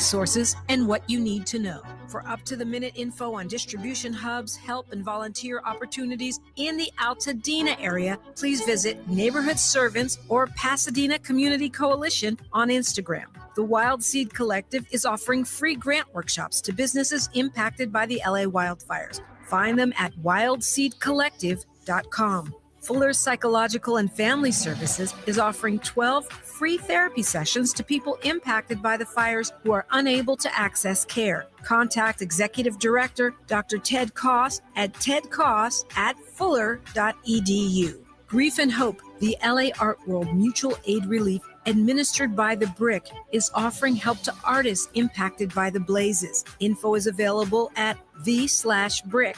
resources, and what you need to know. For up-to-the-minute info on distribution hubs, help, and volunteer opportunities in the Altadena area, please visit Neighborhood Servants or Pasadena Community Coalition on Instagram. The Wild Seed Collective is offering free grant workshops to businesses impacted by the LA wildfires. Find them at wildseedcollective.com. Fuller Psychological and Family Services is offering 12 free therapy sessions to people impacted by the fires who are unable to access care. Contact Executive Director Dr. Ted Koss at tedkoss@fuller.edu. Grief and Hope, the LA Art World Mutual Aid Relief administered by The Brick, is offering help to artists impacted by the blazes. Info is available at the/brick.org.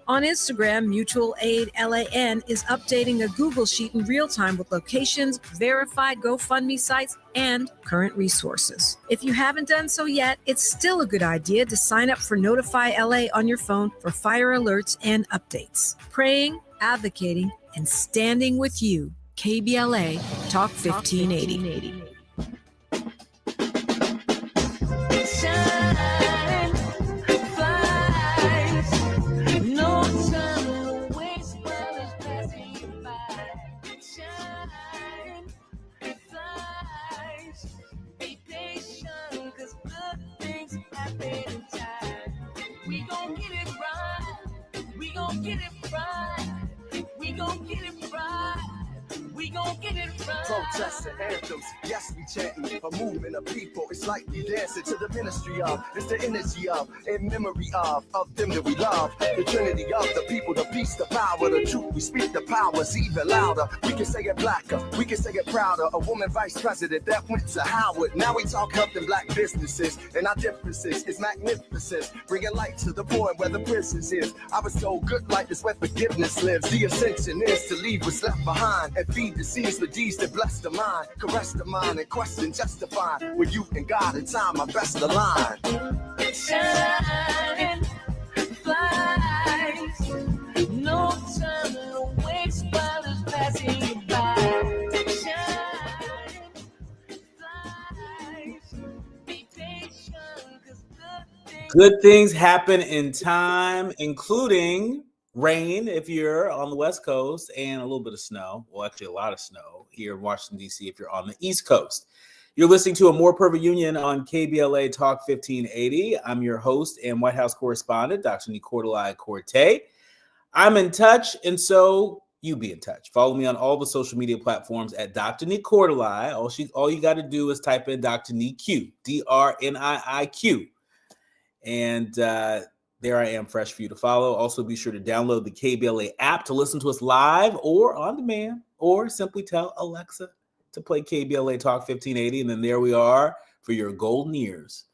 On Instagram, Mutual Aid LAN is updating a Google Sheet in real time with locations, verified GoFundMe sites, and current resources. If you haven't done so yet, it's still a good idea to sign up for Notify LA on your phone for fire alerts and updates. Praying, advocating, and standing with you. KBLA Talk 1580. We gon' get it right. We gon' get it right. We gon' get it right. We gon' get it right. Protests and anthems, yes, we chanting. A movement of people, it's like we dancing to the ministry of. It's the energy of, in memory of them that we love. The trinity of the people, the peace, the power, the truth. We speak the powers even louder. We can say it blacker, we can say it prouder. A woman vice president that went to Howard. Now we talk helping black businesses, and our differences is magnificent. Bringing light to the point where the prisons is. I was told good life is where forgiveness lives. The ascension is to leave what's left behind and feed the seeds with deeds that bless the mind, caress the mind, and question justify with you and God in time my best align. Shine, flies, no time to waste while it's passing you by. Shine, flies, be patient, 'cause good things happen in time, including rain if you're on the West Coast, and a little bit of snow. Well, actually a lot of snow here in Washington, D.C. if you're on the East Coast. You're listening to A More Perfect Union on KBLA Talk 1580. I'm your host and White House correspondent, Dr. Nii-Quartelai. I'm in touch, and so you be in touch. Follow me on all the social media platforms at Dr. Nii-Quartelai. All you got to do is type in Dr. Nii-Q, DRNIIQ. And there I am, fresh for you to follow. Also, be sure to download the KBLA app to listen to us live or on demand, or simply tell Alexa to play KBLA Talk 1580. And then there we are for your golden ears.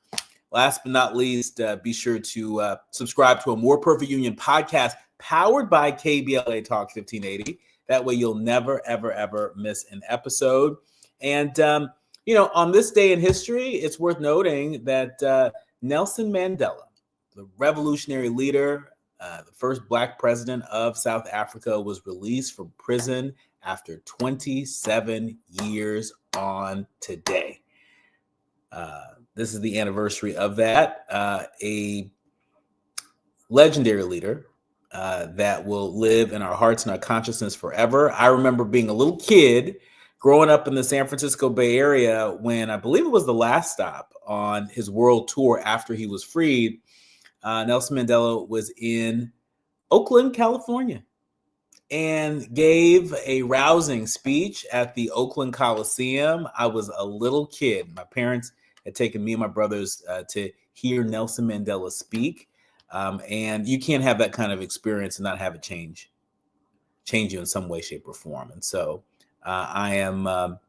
Last but not least, be sure to subscribe to A More Perfect Union podcast powered by KBLA Talk 1580. That way you'll never, ever, ever miss an episode. And, on this day in history, it's worth noting that Nelson Mandela, the revolutionary leader, the first Black president of South Africa, was released from prison after 27 years on today. This is the anniversary of that. A legendary leader that will live in our hearts and our consciousness forever. I remember being a little kid growing up in the San Francisco Bay Area when I believe it was the last stop on his world tour after he was freed. Nelson Mandela was in Oakland, California, and gave a rousing speech at the Oakland Coliseum. I was a little kid. My parents had taken me and my brothers to hear Nelson Mandela speak. And you can't have that kind of experience and not have it change you in some way, shape, or form. And so I am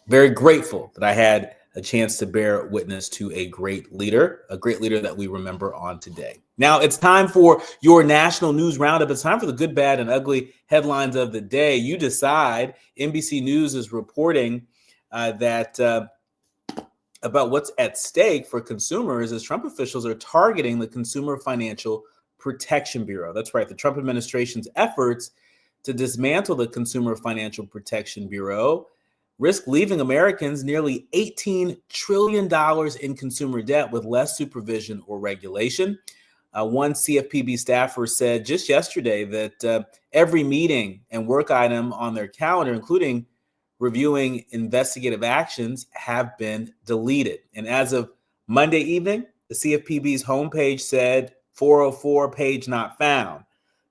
very grateful that I had a chance to bear witness to a great leader that we remember on today. Now it's time for your national news roundup. It's time for the good, bad, and ugly headlines of the day. You decide. NBC News is reporting that about what's at stake for consumers as Trump officials are targeting the Consumer Financial Protection Bureau. That's right. The Trump administration's efforts to dismantle the Consumer Financial Protection Bureau risk leaving Americans nearly $18 trillion in consumer debt with less supervision or regulation. One CFPB staffer said just yesterday that every meeting and work item on their calendar, including reviewing investigative actions, have been deleted. And as of Monday evening, the CFPB's homepage said 404 page not found,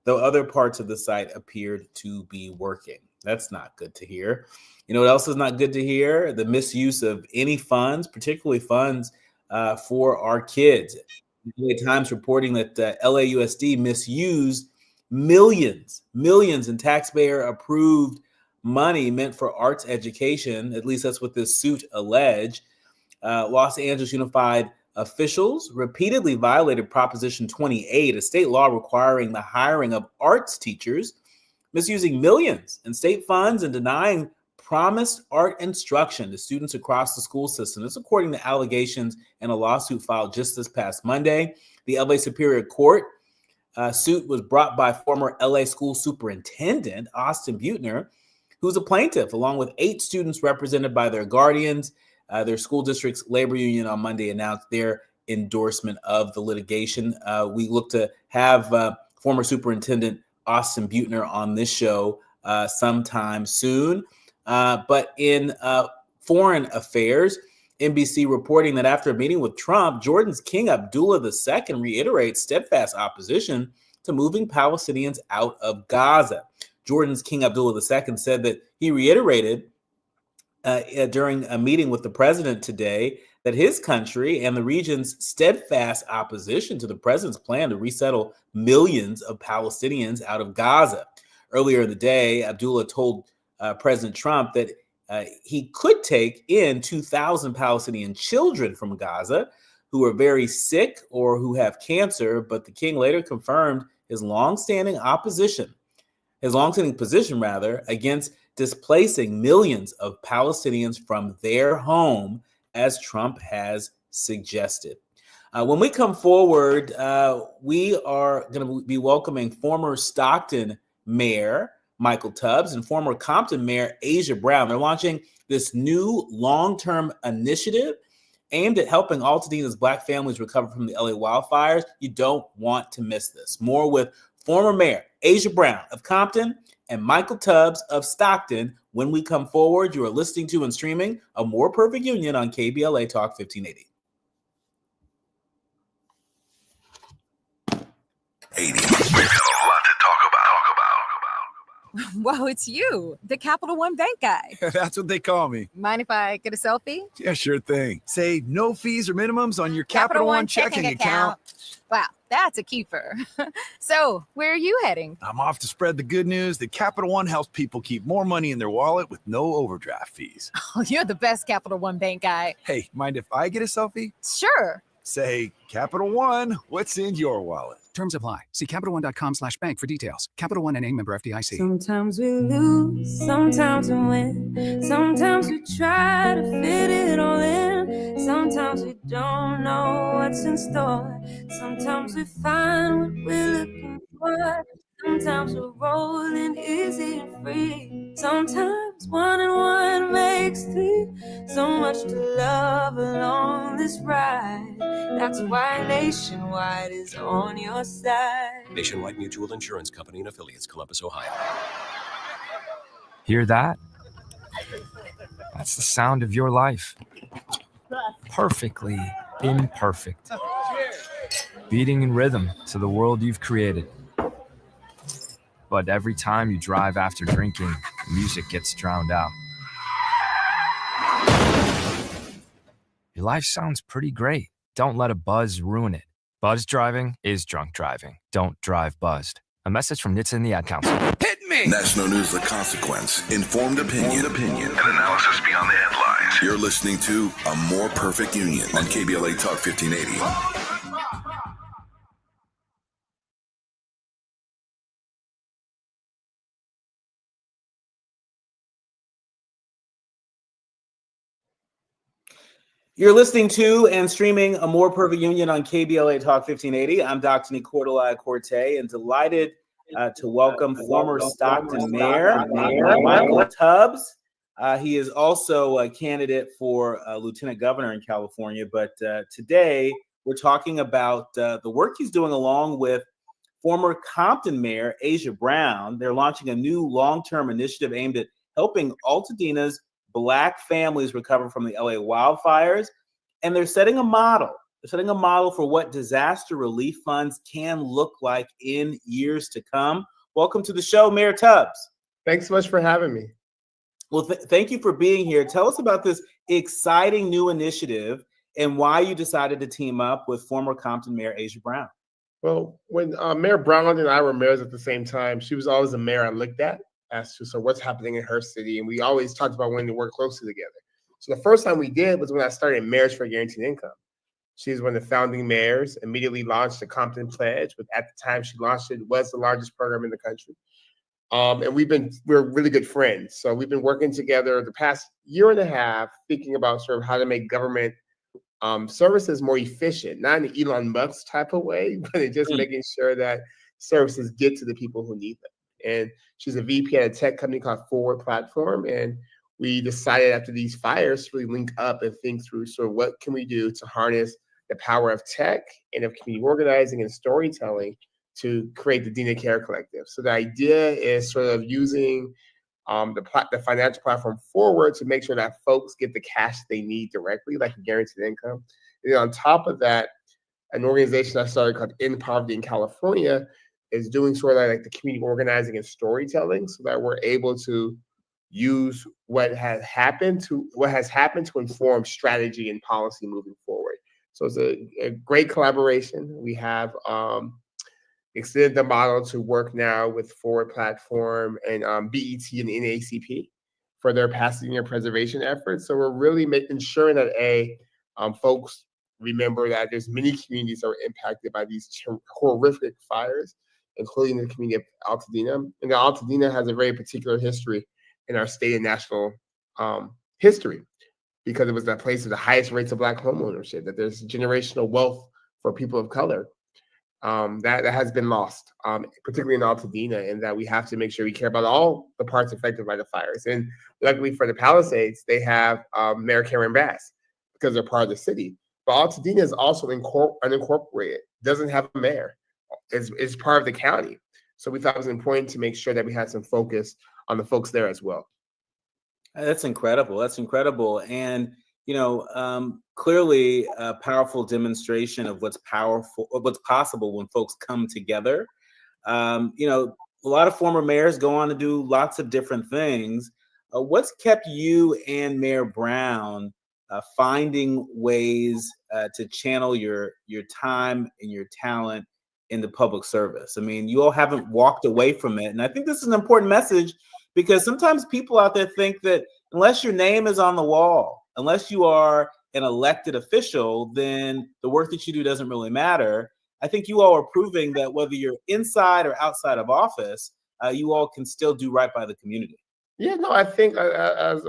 though other parts of the site appeared to be working. That's not good to hear. You know what else is not good to hear? The misuse of any funds, particularly funds for our kids. The LA Times reporting that LAUSD misused millions in taxpayer-approved money meant for arts education. At least that's what this suit alleged. Los Angeles Unified officials repeatedly violated Proposition 28, a state law requiring the hiring of arts teachers, misusing millions in state funds and denying promised art instruction to students across the school system. This according to allegations in a lawsuit filed just this past Monday. The LA Superior Court suit was brought by former LA school superintendent Austin Butner, who's a plaintiff, along with 8 students represented by their guardians. Their school district's labor union on Monday announced their endorsement of the litigation. We look to have former Superintendent Austin Butner on this show sometime soon. But in foreign affairs, NBC reporting that after a meeting with Trump, Jordan's King Abdullah II reiterates steadfast opposition to moving Palestinians out of Gaza. Jordan's King Abdullah II said that he reiterated during a meeting with the president today that his country and the region's steadfast opposition to the president's plan to resettle millions of Palestinians out of Gaza. Earlier in the day, Abdullah told President Trump that he could take in 2,000 Palestinian children from Gaza who are very sick or who have cancer, but the king later confirmed his longstanding position against displacing millions of Palestinians from their home, as Trump has suggested. When we come forward, we are going to be welcoming former Stockton Mayor Michael Tubbs and former Compton Mayor Asia Brown. They're launching this new long-term initiative aimed at helping Altadena's Black families recover from the LA wildfires. You don't want to miss this. More with former Mayor Asia Brown of Compton and Michael Tubbs of Stockton when we come forward. You are listening to and streaming A More Perfect Union on KBLA Talk 1580. 80. We've got a lot to talk about. Wow, it's you, the Capital One Bank guy. That's what they call me. Mind if I get a selfie? Yeah, sure thing. Say no fees or minimums on your Capital One checking account. Wow, that's a keeper. So, where are you heading? I'm off to spread the good news that Capital One helps people keep more money in their wallet with no overdraft fees. Oh, you're the best Capital One Bank guy. Hey, mind if I get a selfie? Sure. Say, Capital One, what's in your wallet? Terms apply. See CapitalOne.com/bank for details. Capital One NA, member FDIC. Sometimes we lose, sometimes we win. Sometimes we try to fit it all in. Sometimes we don't know what's in store. Sometimes we find what we're looking for. Sometimes we're rolling easy and free. Sometimes 1 and 1 makes 3. So much to love along this ride. That's why Nationwide is on your side. Nationwide Mutual Insurance Company and Affiliates, Columbus, Ohio. Hear that? That's the sound of your life. Perfectly imperfect. Beating in rhythm to the world you've created. But every time you drive after drinking, music gets drowned out. Your life sounds pretty great. Don't let a buzz ruin it. Buzz driving is drunk driving. Don't drive buzzed. A message from NHTSA and the Ad Council. Hit me! National News, The Consequence. Informed opinion, and analysis beyond the headlines. You're listening to A More Perfect Union on KBLA Talk 1580. You're listening to and streaming A More Perfect Union on KBLA Talk 1580. I'm Dr. Nii-Quartelai and delighted to welcome former Stockton Mayor Michael Tubbs He is also a candidate for lieutenant governor in California. But today we're talking about the work he's doing along with former Compton Mayor Asia Brown. They're launching a new long-term initiative aimed at helping Altadena's Black families recover from the LA wildfires. And they're setting a model. They're setting a model for what disaster relief funds can look like in years to come. Welcome to the show, Mayor Tubbs. Thanks so much for having me. Well, thank you for being here. Tell us about this exciting new initiative and why you decided to team up with former Compton Mayor Asia Brown. Well, when Mayor Brown and I were mayors at the same time, she was always the mayor I looked at as to what's happening in her city. And we always talked about wanting to work closely together. So the first time we did was when I started Mayors for Guaranteed Income. She's one of the founding mayors, immediately launched the Compton Pledge, but at the time she launched it, was the largest program in the country. And we're really good friends. So we've been working together the past year and a half, thinking about sort of how to make government services more efficient, not in an Elon Musk type of way, but in just making sure that services get to the people who need them. And she's a VP at a tech company called Forward Platform. And we decided after these fires to really link up and think through sort of what can we do to harness the power of tech and of community organizing and storytelling to create the Dena Care Collective. So the idea is sort of using the financial platform Forward to make sure that folks get the cash they need directly, like a guaranteed income. And then on top of that, an organization I started called In Poverty in California is doing sort of like the community organizing and storytelling so that we're able to use what has happened to inform strategy and policy moving forward. So it's a great collaboration. We have extended the model to work now with Forward Platform and BET and NAACP for their Pasadena preservation efforts. So we're really ensuring that folks remember that there's many communities that are impacted by these horrific fires, including the community of Altadena. And Altadena has a very particular history in our state and national history, because it was that place with the highest rates of Black homeownership, that there's generational wealth for people of color that has been lost, particularly in Altadena, and that we have to make sure we care about all the parts affected by the fires. And luckily for the Palisades, they have Mayor Karen Bass because they're part of the city. But Altadena is also unincorporated, doesn't have a mayor, is part of the county. So we thought it was important to make sure that we had some focus on the folks there as well. That's incredible. That's incredible. And, clearly a powerful demonstration of what's possible when folks come together. A lot of former mayors go on to do lots of different things. What's kept you and Mayor Brown finding ways to channel your time and your talent in the public service? I mean, you all haven't walked away from it. And I think this is an important message, because sometimes people out there think that unless your name is on the wall, unless you are an elected official, then the work that you do doesn't really matter. I think you all are proving that whether you're inside or outside of office, you all can still do right by the community. Yeah, no, I think as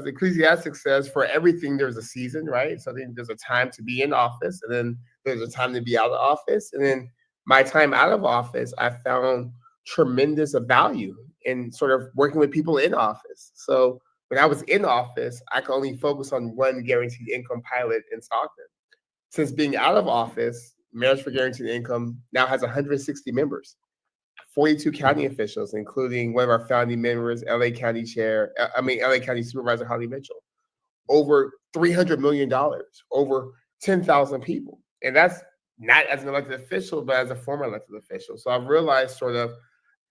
Ecclesiastes says, for everything there's a season, right? So I think there's a time to be in office, and then there's a time to be out of office. And then my time out of office, I found tremendous value in sort of working with people in office. So when I was in office, I could only focus on one guaranteed income pilot in Stockton. Since being out of office, Mayors for Guaranteed Income now has 160 members, 42 county officials, including one of our founding members, LA County Supervisor Holly Mitchell, over $300 million, over 10,000 people. And that's not as an elected official, but as a former elected official. So I've realized sort of,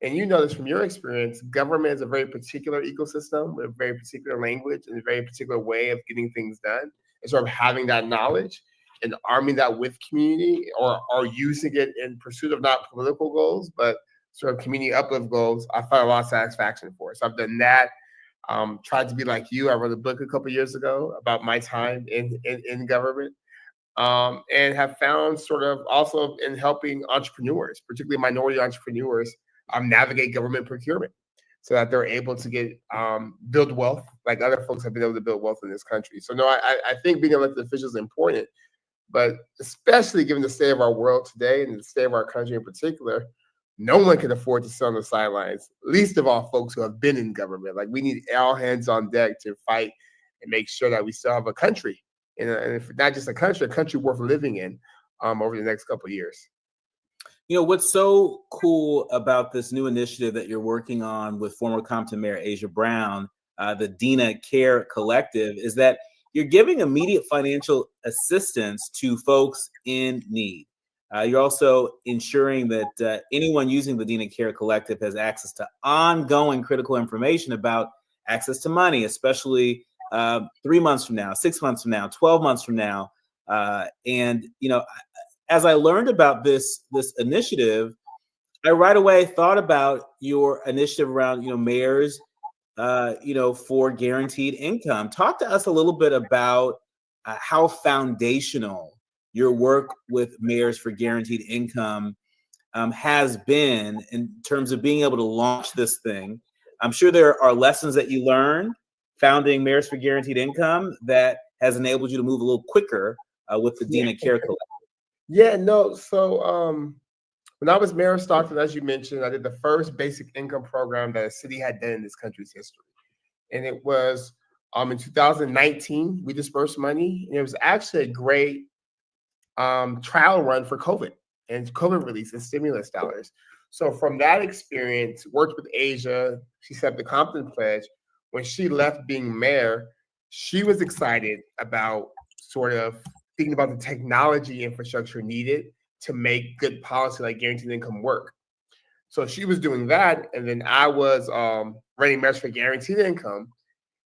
and you know this from your experience, government is a very particular ecosystem with a very particular language and a very particular way of getting things done. And sort of having that knowledge and arming that with community, or using it in pursuit of not political goals, but sort of community uplift goals, I find a lot of satisfaction for. So I've done that. Tried to be like you. I wrote a book a couple of years ago about my time in government. And have found sort of also in helping entrepreneurs, particularly minority entrepreneurs, navigate government procurement so that they're able to get build wealth like other folks have been able to build wealth in this country. So no, I think being elected official is important, but especially given the state of our world today and the state of our country in particular, no one can afford to sit on the sidelines, least of all folks who have been in government. Like, we need all hands on deck to fight and make sure that we still have a country, and if not just a country worth living in over the next couple of years. You know, what's so cool about this new initiative that you're working on with former Compton Mayor Asia Brown, the Dena Care Collective, is that you're giving immediate financial assistance to folks in need. You're also ensuring that anyone using the Dena Care Collective has access to ongoing critical information about access to money, especially 3 months from now, 6 months from now, 12 months from now. And, you know, as I learned about this initiative, I right away thought about your initiative around, you know, mayors, you know, for guaranteed income. Talk to us a little bit about how foundational your work with mayors for guaranteed income has been in terms of being able to launch this thing. I'm sure there are lessons that you learned founding Mayors for Guaranteed Income that has enabled you to move a little quicker with the Dena Care Collective. Yeah, no. So when I was mayor of Stockton, as you mentioned, I did the first basic income program that a city had done in this country's history. And it was in 2019, we dispersed money. And it was actually a great trial run for COVID and COVID relief and stimulus dollars. So from that experience, worked with Asia, she set up the Compton Pledge. When she left being mayor, she was excited about sort of thinking about the technology infrastructure needed to make good policy like guaranteed income work. So she was doing that, and then I was running Mayors for Guaranteed Income,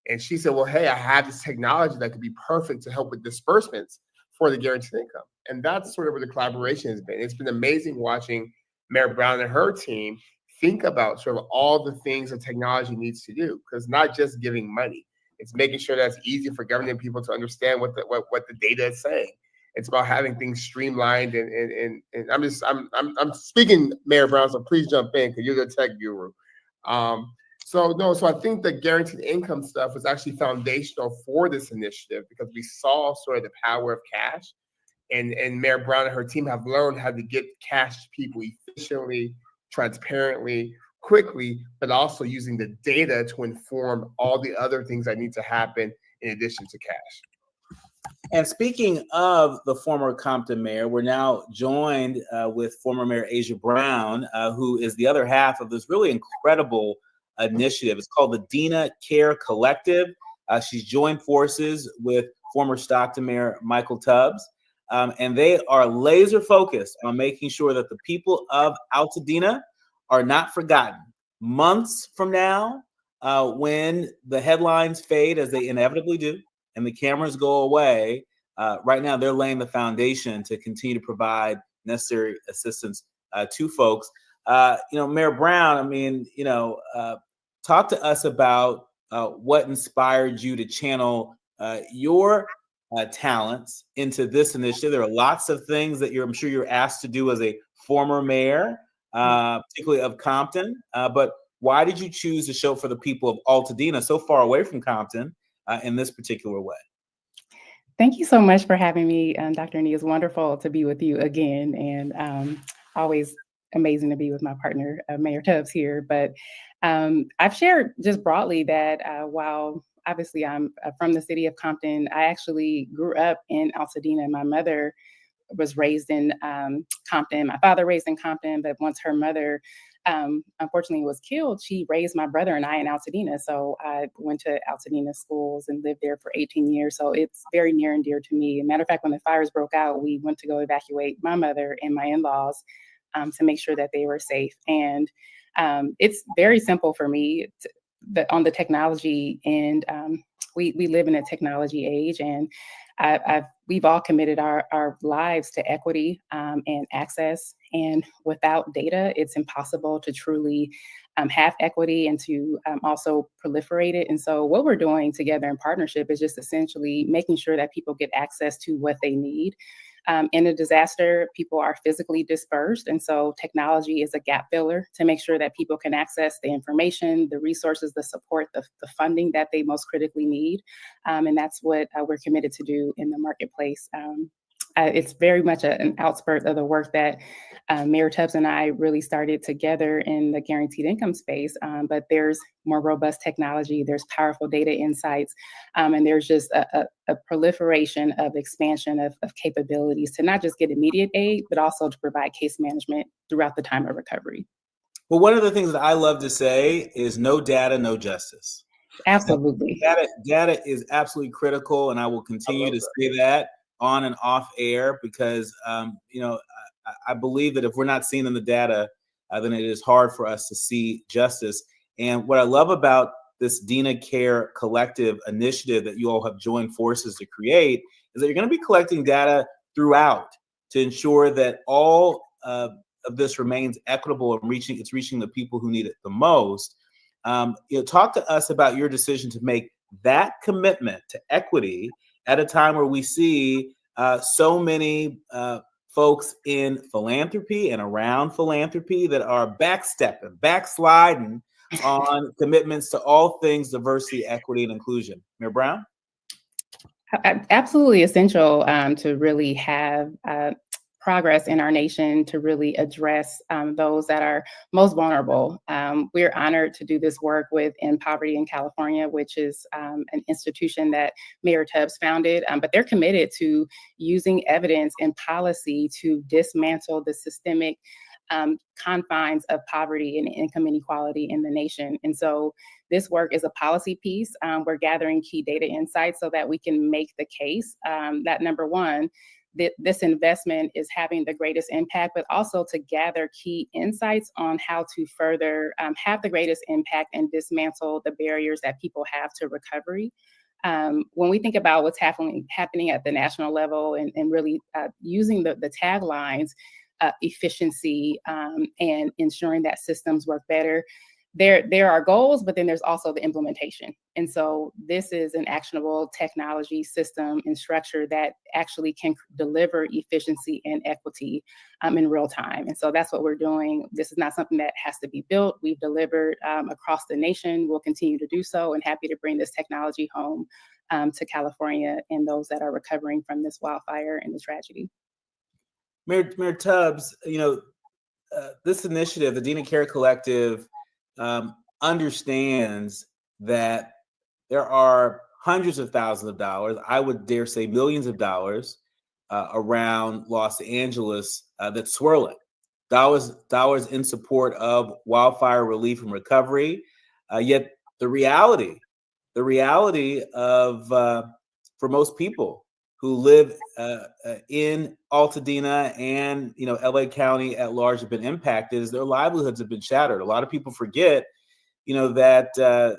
and she said, well, hey, I have this technology that could be perfect to help with disbursements for the guaranteed income. And that's sort of where the collaboration has been. It's been amazing watching Mayor Brown and her team think about sort of all the things that technology needs to do, because not just giving money, it's making sure that it's easy for government people to understand what the data is saying. It's about having things streamlined, and I'm speaking, Mayor Brown, so please jump in because you're the tech guru. So I think the guaranteed income stuff was actually foundational for this initiative because we saw sort of the power of cash, and Mayor Brown and her team have learned how to get cash to people efficiently, transparently, quickly, but also using the data to inform all the other things that need to happen in addition to cash. And speaking of the former Compton mayor, we're now joined with former Mayor Asia Brown, who is the other half of this really incredible initiative. It's called the Dena Care Collective. She's joined forces with former Stockton Mayor Michael Tubbs, and they are laser focused on making sure that the people of Altadena are not forgotten. Months from now, when the headlines fade, as they inevitably do, and the cameras go away, right now they're laying the foundation to continue to provide necessary assistance to folks. Mayor Brown, I mean, talk to us about what inspired you to channel your talents into this initiative. There are lots of things that I'm sure you're asked to do as a former mayor, particularly of Compton. But why did you choose to show for the people of Altadena, so far away from Compton, in this particular way? Thank you so much for having me, Dr. Nee. It's wonderful to be with you again, and always amazing to be with my partner, Mayor Tubbs here. But I've shared just broadly that while obviously I'm from the city of Compton, I actually grew up in Altadena. My mother was raised in Compton. My father raised in Compton, but once her mother unfortunately was killed, she raised my brother and I in Altadena. So I went to Altadena schools and lived there for 18 years. So it's very near and dear to me. As a matter of fact, when the fires broke out, we went to go evacuate my mother and my in-laws to make sure that they were safe. And it's very simple for me on the technology, and we live in a technology age, and we've all committed our lives to equity and access. And without data, it's impossible to truly have equity and to also proliferate it. And so what we're doing together in partnership is just essentially making sure that people get access to what they need. In a disaster, people are physically dispersed. And so technology is a gap filler to make sure that people can access the information, the resources, the support, the funding that they most critically need. And that's what we're committed to do in the marketplace. it's very much an outspurt of the work that Mayor Tubbs and I really started together in the guaranteed income space. But there's more robust technology, there's powerful data insights, and there's just a proliferation of expansion of capabilities to not just get immediate aid, but also to provide case management throughout the time of recovery. Well, one of the things that I love to say is no data, no justice. Absolutely. Data is absolutely critical, and I will continue to say that on and off air because, I believe that if we're not seeing in the data, then it is hard for us to see justice. And what I love about this Dena Care Collective initiative that you all have joined forces to create is that you're going to be collecting data throughout to ensure that all of this remains equitable and reaching the people who need it the most. Talk to us about your decision to make that commitment to equity at a time where we see so many folks in philanthropy and around philanthropy that are backsliding on commitments to all things diversity, equity, and inclusion. Mayor Brown? Absolutely essential to really have progress in our nation to really address those that are most vulnerable. We're honored to do this work with End Poverty in California, which is an institution that Mayor Tubbs founded, but they're committed to using evidence and policy to dismantle the systemic confines of poverty and income inequality in the nation. And so this work is a policy piece. We're gathering key data insights so that we can make the case that, number one, this investment is having the greatest impact, but also to gather key insights on how to further have the greatest impact and dismantle the barriers that people have to recovery. When we think about what's happening at the national level and really using the taglines, efficiency and ensuring that systems work better, there are goals, but then there's also the implementation. And so this is an actionable technology system and structure that actually can deliver efficiency and equity in real time. And so that's what we're doing. This is not something that has to be built. We've delivered across the nation. We'll continue to do so, and happy to bring this technology home to California and those that are recovering from this wildfire and the tragedy. Mayor Tubbs, this initiative, the Dena Care Collective, understands that there are hundreds of thousands of dollars, I would dare say millions of dollars, around Los Angeles that's swirling. Dollars in support of wildfire relief and recovery. Yet the reality of for most people who live in Altadena and LA County at large have been impacted is their livelihoods have been shattered. A lot of people forget, that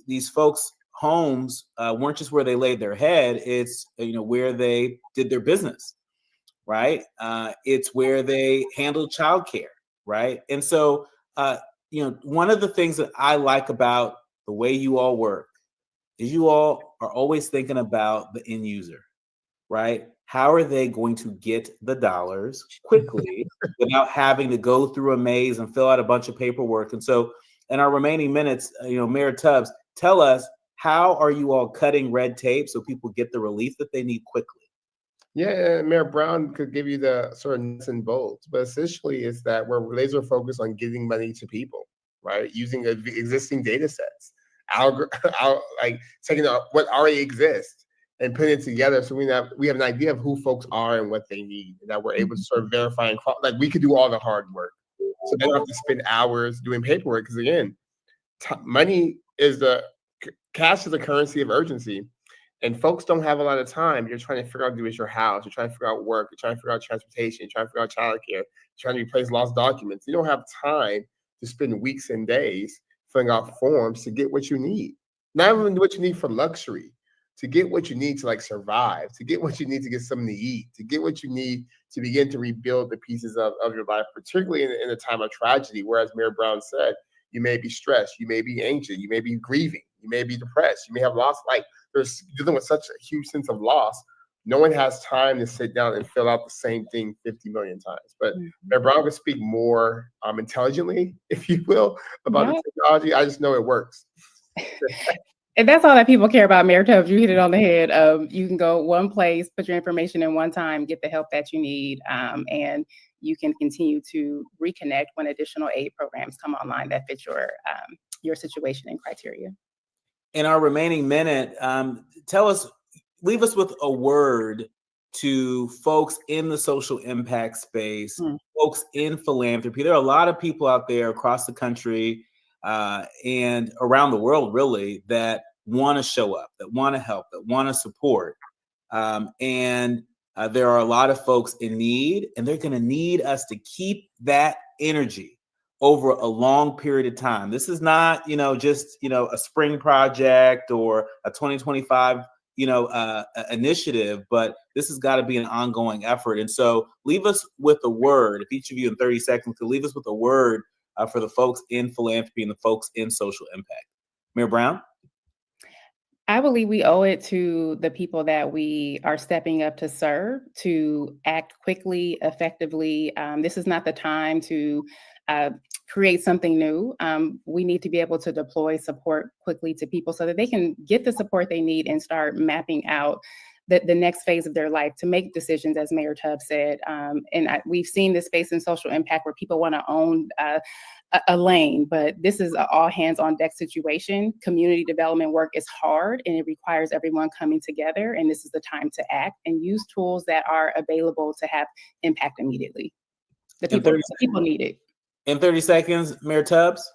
these folks' homes weren't just where they laid their head. It's where they did their business, right? It's where they handled childcare, right? And so, one of the things that I like about the way you all work is you all are always thinking about the end user, right? How are they going to get the dollars quickly without having to go through a maze and fill out a bunch of paperwork? And so in our remaining minutes, Mayor Tubbs, tell us, how are you all cutting red tape so people get the relief that they need quickly? Yeah, Mayor Brown could give you the sort of nuts and bolts, but essentially is that we're laser focused on getting money to people, right? Using existing data sets. Like taking what already exists and putting it together so we have an idea of who folks are and what they need, and that we're able to sort of verify and like we could do all the hard work. So they don't have to spend hours doing paperwork because again, money is cash is the currency of urgency, and folks don't have a lot of time. You're trying to figure out how to do with your house. You're trying to figure out work. You're trying to figure out transportation. You're trying to figure out childcare. You're trying to replace lost documents. You don't have time to spend weeks and days filling out forms to get what you need. Not even what you need for luxury, to get what you need to like survive, to get what you need to get something to eat, to get what you need to begin to rebuild the pieces of your life, particularly in a time of tragedy. Whereas Mayor Brown said, you may be stressed, you may be anxious, you may be grieving, you may be depressed, you may have lost, like there's dealing with such a huge sense of loss. No one has time to sit down and fill out the same thing 50 million times. But Mayor Brown could speak more intelligently, if you will, about the technology. I just know it works. And that's all that people care about, Mayor Tubbs. You hit it on the head. You can go one place, put your information in one time, get the help that you need, and you can continue to reconnect when additional aid programs come online that fit your situation and criteria. In our remaining minute, leave us with a word to folks in the social impact space, folks in philanthropy. There are a lot of people out there across the country and around the world, really, that want to show up, that want to help, that want to support. And there are a lot of folks in need, and they're going to need us to keep that energy over a long period of time. This is not, just, a spring project or a 2025, initiative, but this has got to be an ongoing effort. And so leave us with a word, if each of you in 30 seconds could leave us with a word for the folks in philanthropy and the folks in social impact. Mayor Brown? I believe we owe it to the people that we are stepping up to serve to act quickly, effectively. This is not the time to create something new. We need to be able to deploy support quickly to people so that they can get the support they need and start mapping out the next phase of their life to make decisions, as Mayor Tubbs said. We've seen this space in social impact where people want to own a lane, but this is an all hands on deck situation. Community development work is hard and it requires everyone coming together. And this is the time to act and use tools that are available to have impact immediately. The people need it. In 30 seconds, Mayor Tubbs?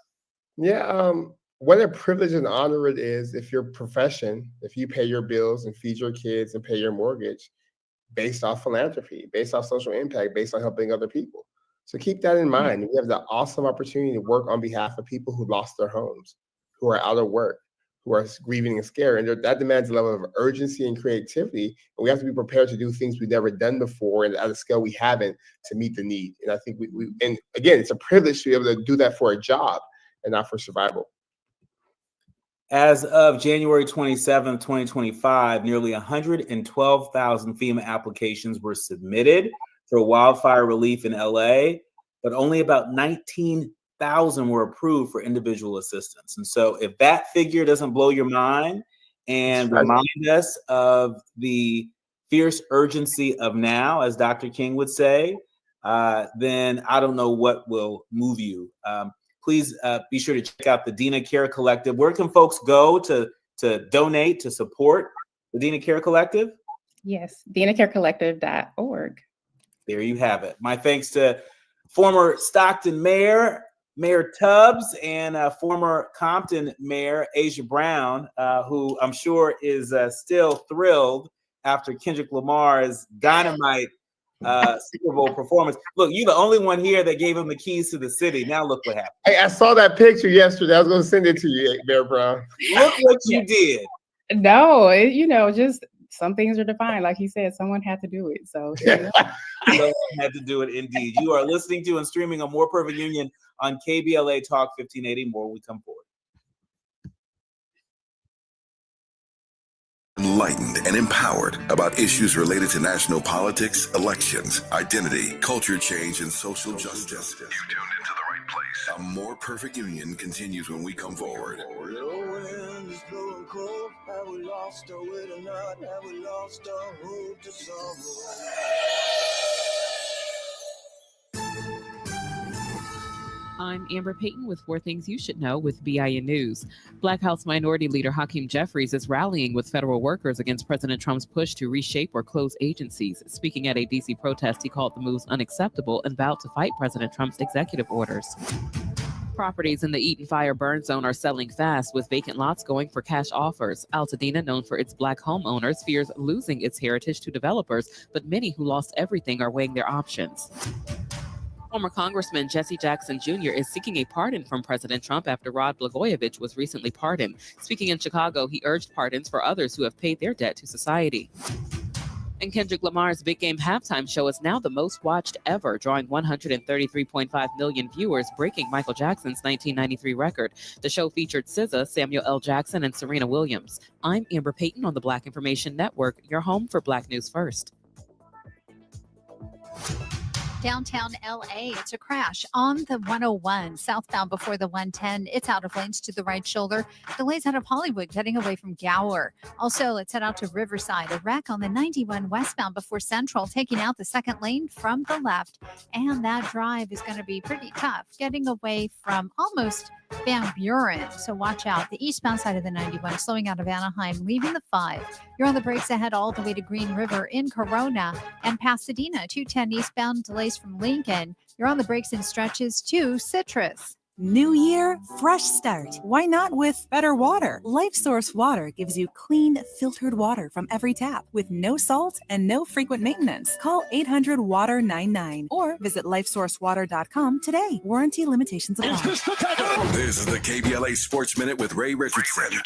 Yeah, what a privilege and honor it is if your profession, if you pay your bills and feed your kids and pay your mortgage based off philanthropy, based off social impact, based on helping other people. So keep that in mind. We have the awesome opportunity to work on behalf of people who lost their homes, who are out of work, who are grieving and scared. And that demands a level of urgency and creativity. And we have to be prepared to do things we've never done before and at a scale we haven't to meet the need. And I think and again, it's a privilege to be able to do that for a job and not for survival. As of January 27, 2025, nearly 112,000 FEMA applications were submitted for wildfire relief in LA, but only about 19,000 were approved for individual assistance. And so if that figure doesn't blow your mind and remind us of the fierce urgency of now, as Dr. King would say, then I don't know what will move you. Please be sure to check out the Dena Care Collective. Where can folks go to donate, to support the Dena Care Collective? Yes, denacarecollective.org. There you have it. My thanks to former Stockton Mayor Tubbs and former Compton Mayor Asia Brown, who I'm sure is still thrilled after Kendrick Lamar's dynamite Super Bowl performance. Look, you're the only one here that gave him the keys to the city. Now look what happened. Hey, I saw that picture yesterday. I was going to send it to you, Mayor Brown. Look what you did. No, just some things are defined. Like he said, someone had to do it. So someone had to do it indeed. You are listening to and streaming a More Perfect Union on KBLA Talk 1580. More when we come forward. Enlightened and empowered about issues related to national politics, elections, identity, culture change, and social justice. You tuned into the right place. A More Perfect Union continues when we come forward. I'm Amber Payton with 4 Things You Should Know with BIN News. Black House Minority Leader Hakeem Jeffries is rallying with federal workers against President Trump's push to reshape or close agencies. Speaking at a D.C. protest, he called the moves unacceptable and vowed to fight President Trump's executive orders. Properties in the Eaton Fire burn zone are selling fast, with vacant lots going for cash offers. Altadena, known for its Black homeowners, fears losing its heritage to developers, but many who lost everything are weighing their options. Former Congressman Jesse Jackson Jr. is seeking a pardon from President Trump after Rod Blagojevich was recently pardoned. Speaking in Chicago, he urged pardons for others who have paid their debt to society. And Kendrick Lamar's Big Game halftime show is now the most watched ever, drawing 133.5 million viewers, breaking Michael Jackson's 1993 record. The show featured SZA, Samuel L. Jackson, and Serena Williams. I'm Amber Payton on the Black Information Network, your home for Black News First. Downtown LA, it's a crash on the 101 southbound before the 110. It's out of lanes to the right shoulder. Delays out of Hollywood getting away from Gower. Also, let's head out to Riverside. A wreck on the 91 westbound before Central, taking out the second lane from the left. And that drive is going to be pretty tough, getting away from almost Van Buren. So watch out. The eastbound side of the 91 slowing out of Anaheim, leaving the 5. You're on the brakes ahead all the way to Green River in Corona and Pasadena. 210 eastbound, delays from Lincoln. You're on the brakes in stretches to Citrus. New year, fresh start. Why not with better water? LifeSource Water gives you clean, filtered water from every tap with no salt and no frequent maintenance. Call 800-WATER-99 or visit lifesourcewater.com today. Warranty limitations apply. This is the KBLA Sports Minute with Ray Richardson.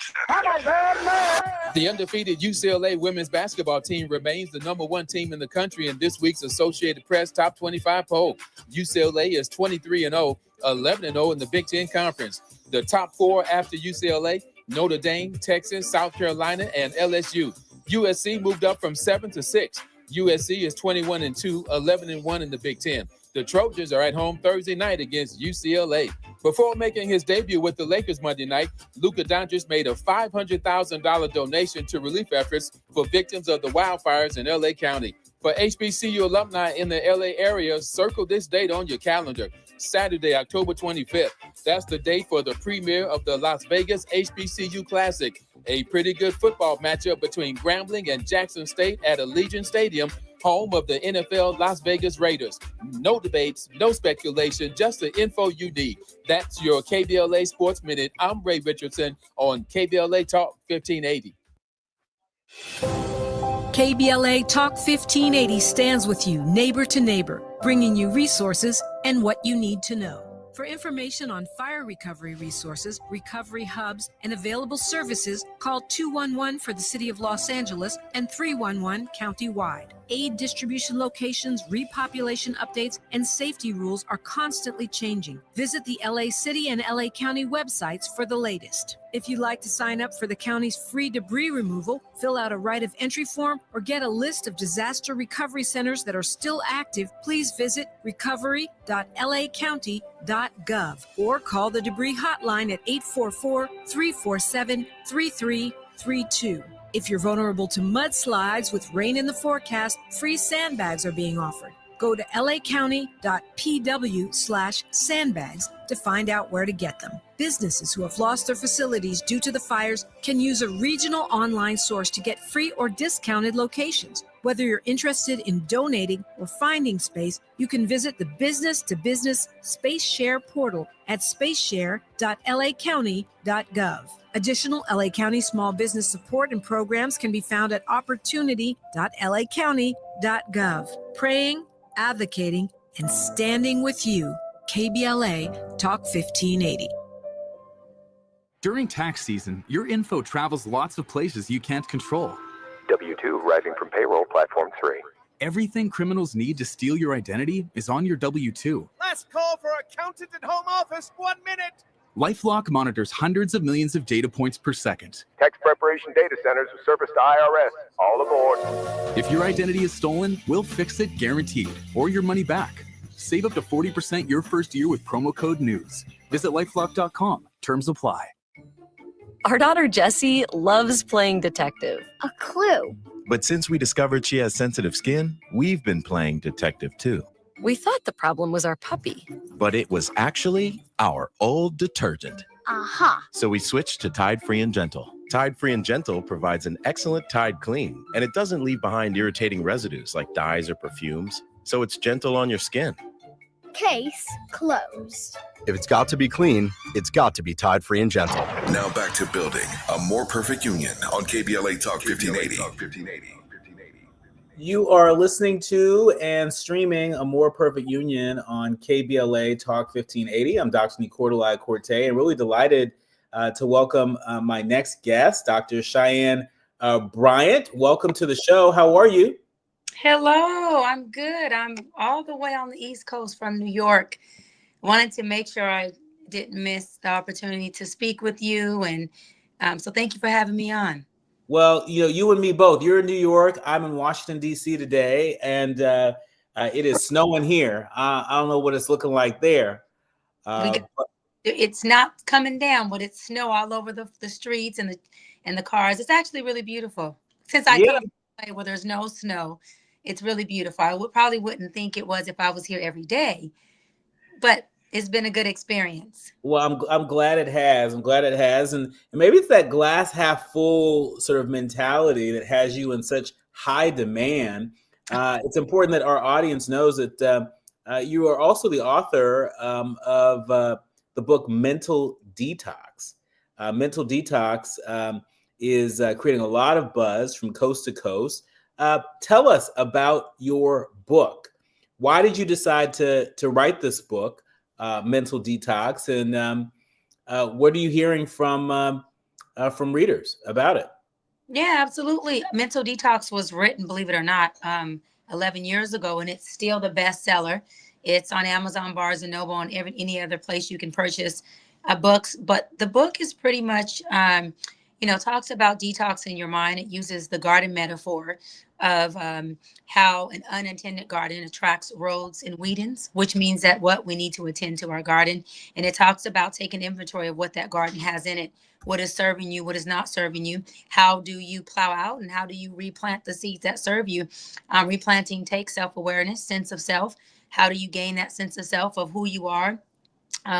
The undefeated UCLA women's basketball team remains the number 1 team in the country in this week's Associated Press Top 25 poll. UCLA is 23-0. 11-0 in the Big Ten Conference. The top 4 after UCLA, Notre Dame, Texas, South Carolina, and LSU. USC moved up from 7 to 6. USC is 21-2, 11-1 in the Big Ten. The Trojans are at home Thursday night against UCLA. Before making his debut with the Lakers Monday night, Luka Doncic made a $500,000 donation to relief efforts for victims of the wildfires in LA County. For HBCU alumni in the LA area, circle this date on your calendar. Saturday, October 25th. That's the date for the premiere of the Las Vegas HBCU Classic, a pretty good football matchup between Grambling and Jackson State at Allegiant Stadium, home of the NFL Las Vegas Raiders. No debates, no speculation, just the info you need. That's your KBLA Sports Minute. I'm Ray Richardson on KBLA Talk 1580. KBLA Talk 1580 stands with you, neighbor to neighbor, bringing you resources and what you need to know. For information on fire recovery resources, recovery hubs, and available services, call 211 for the City of Los Angeles and 311 county-wide. Aid distribution locations, repopulation updates, and safety rules are constantly changing. Visit the LA City and LA County websites for the latest. If you'd like to sign up for the county's free debris removal, fill out a right of entry form, or get a list of disaster recovery centers that are still active, please visit recovery.lacounty.gov or call the debris hotline at 844-347-3332. If you're vulnerable to mudslides with rain in the forecast, free sandbags are being offered. Go to lacounty.pw/sandbags to find out where to get them. Businesses who have lost their facilities due to the fires can use a regional online source to get free or discounted locations. Whether you're interested in donating or finding space, you can visit the business-to-business Space Share portal at spaceshare.lacounty.gov. Additional LA County small business support and programs can be found at opportunity.lacounty.gov. Praying, advocating, and standing with you. KBLA Talk 1580. During tax season, your info travels lots of places you can't control. W-2 rising from payroll platform 3. Everything criminals need to steal your identity is on your W-2. Last call for accountant and home office, 1 minute. LifeLock monitors hundreds of millions of data points per second. Tax preparation data centers with service to IRS. All aboard. If your identity is stolen, we'll fix it guaranteed, or your money back. Save up to 40% your first year with promo code NEWS. Visit lifelock.com. Terms apply. Our daughter Jessie loves playing detective. A clue. But since we discovered she has sensitive skin, we've been playing detective too. We thought the problem was our puppy. But it was actually our old detergent. Aha. So we switched to Tide Free and Gentle. Tide Free and Gentle provides an excellent Tide clean, and it doesn't leave behind irritating residues like dyes or perfumes. So it's gentle on your skin. Case closed. If it's got to be clean, it's got to be Tide Free and Gentle. Now back to building a more perfect union on KBLA Talk 1580. You are listening to and streaming A More Perfect Union on KBLA Talk 1580. I'm Dr. Nii-Quartelai Corte, and really delighted to welcome my next guest, Dr. Cheyenne Bryant. Welcome to the show. How are you? Hello, I'm good. I'm all the way on the East Coast from New York. Wanted to make sure I didn't miss the opportunity to speak with you. And so thank you for having me on. Well, you and me both. You're in New York. I'm in Washington, D.C. today. And It is snowing here. I don't know what it's looking like there. It's not coming down, but it's snow all over the streets and the cars. It's actually really beautiful. Since I came to where there's no snow, it's really beautiful. I probably wouldn't think it was if I was here every day, but it's been a good experience. Well, I'm glad it has. I'm glad it has, and maybe it's that glass half full sort of mentality that has you in such high demand. It's important that our audience knows that you are also the author of the book Mental Detox. Mental Detox is creating a lot of buzz from coast to coast. Tell us about your book. Why did you decide to write this book, Mental Detox, and what are you hearing from readers about it? Yeah, absolutely. Mental Detox was written, believe it or not, 11 years ago, and it's still the bestseller. It's on Amazon, Barnes and Noble, and any other place you can purchase books. But the book is pretty much, talks about detoxing your mind. It uses the garden metaphor of how an unattended garden attracts rodents and weedens, which means that we need to attend to our garden. And it talks about taking inventory of what that garden has in it, what is serving you, what is not serving you. How do you plow out and how do you replant the seeds that serve you? Replanting takes self-awareness, sense of self. How do you gain that sense of self of who you are,